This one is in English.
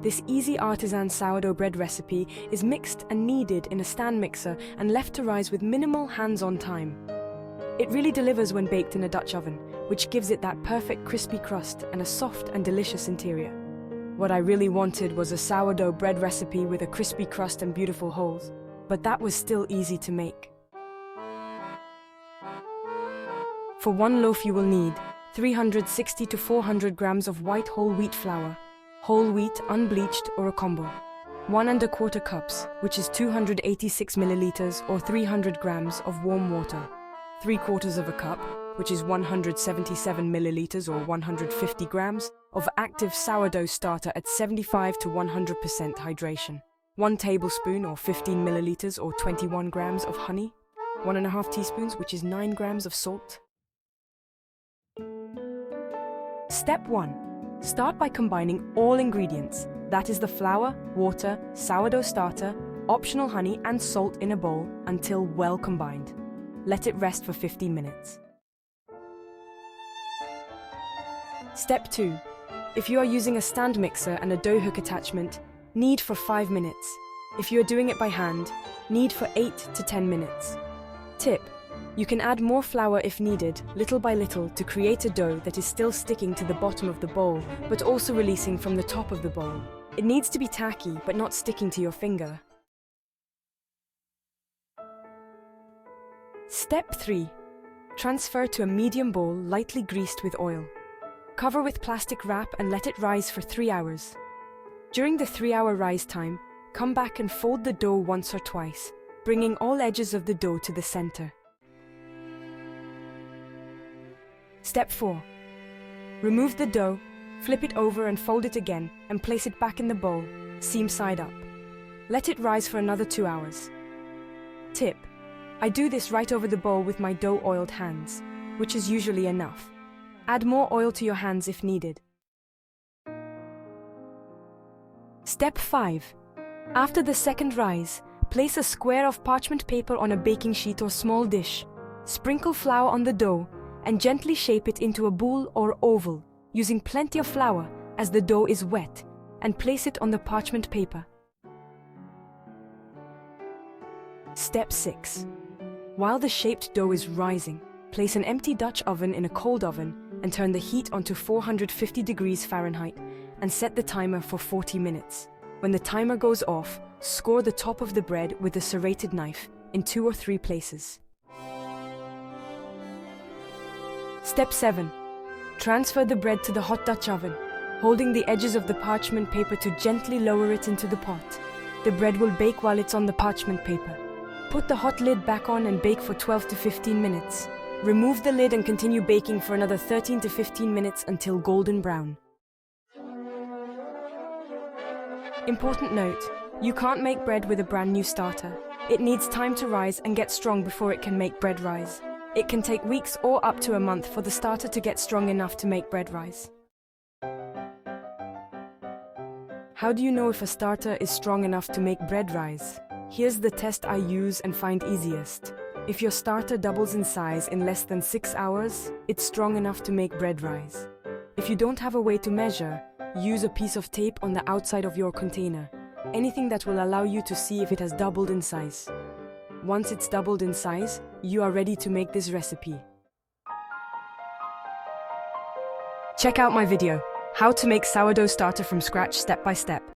This easy artisan sourdough bread recipe is mixed and kneaded in a stand mixer and left to rise with minimal hands-on time. It really delivers when baked in a Dutch oven, which gives it that perfect crispy crust and a soft and delicious interior. What I really wanted was a sourdough bread recipe with a crispy crust and beautiful holes, but that was still easy to make. For one loaf you will need 360 to 400 grams of white whole wheat flour, whole wheat, unbleached, or a combo. 1¼ cups, which is 286 milliliters or 300 grams of warm water. 3/4 cup, which is 177 milliliters or 150 grams, of active sourdough starter at 75 to 100% hydration. 1 tablespoon or 15 milliliters or 21 grams of honey. 1½ teaspoons, which is 9 grams of salt. Step 1. Start by combining all ingredients, that is the flour, water, sourdough starter, optional honey and salt in a bowl until well combined. Let it rest for 15 minutes. Step 2. If you are using a stand mixer and a dough hook attachment, knead for 5 minutes. If you are doing it by hand, knead for 8 to 10 minutes. Tip. You can add more flour if needed, little by little, to create a dough that is still sticking to the bottom of the bowl, but also releasing from the top of the bowl. It needs to be tacky, but not sticking to your finger. Step 3. Transfer to a medium bowl lightly greased with oil. Cover with plastic wrap and let it rise for 3 hours. During the 3-hour rise time, come back and fold the dough once or twice, bringing all edges of the dough to the center. Step 4. Remove the dough, flip it over and fold it again and place it back in the bowl, seam side up. Let it rise for another 2 hours. Tip. I do this right over the bowl with my dough-oiled hands, which is usually enough. Add more oil to your hands if needed. Step 5. After the second rise, place a square of parchment paper on a baking sheet or small dish. Sprinkle flour on the dough and gently shape it into a bowl or oval, using plenty of flour as the dough is wet, and place it on the parchment paper. Step 6. While the shaped dough is rising, place an empty Dutch oven in a cold oven and turn the heat onto 450 degrees Fahrenheit and set the timer for 40 minutes. When the timer goes off, score the top of the bread with a serrated knife in 2 or 3 places. Step 7. Transfer the bread to the hot Dutch oven, holding the edges of the parchment paper to gently lower it into the pot. The bread will bake while it's on the parchment paper. Put the hot lid back on and bake for 12 to 15 minutes. Remove the lid and continue baking for another 13 to 15 minutes until golden brown. Important note, you can't make bread with a brand new starter. It needs time to rise and get strong before it can make bread rise. It can take weeks or up to a month for the starter to get strong enough to make bread rise. How do you know if a starter is strong enough to make bread rise? Here's the test I use and find easiest. If your starter doubles in size in less than 6 hours, it's strong enough to make bread rise. If you don't have a way to measure, use a piece of tape on the outside of your container. Anything that will allow you to see if it has doubled in size. Once it's doubled in size, you are ready to make this recipe. Check out my video, How to Make Sourdough Starter from Scratch Step by Step.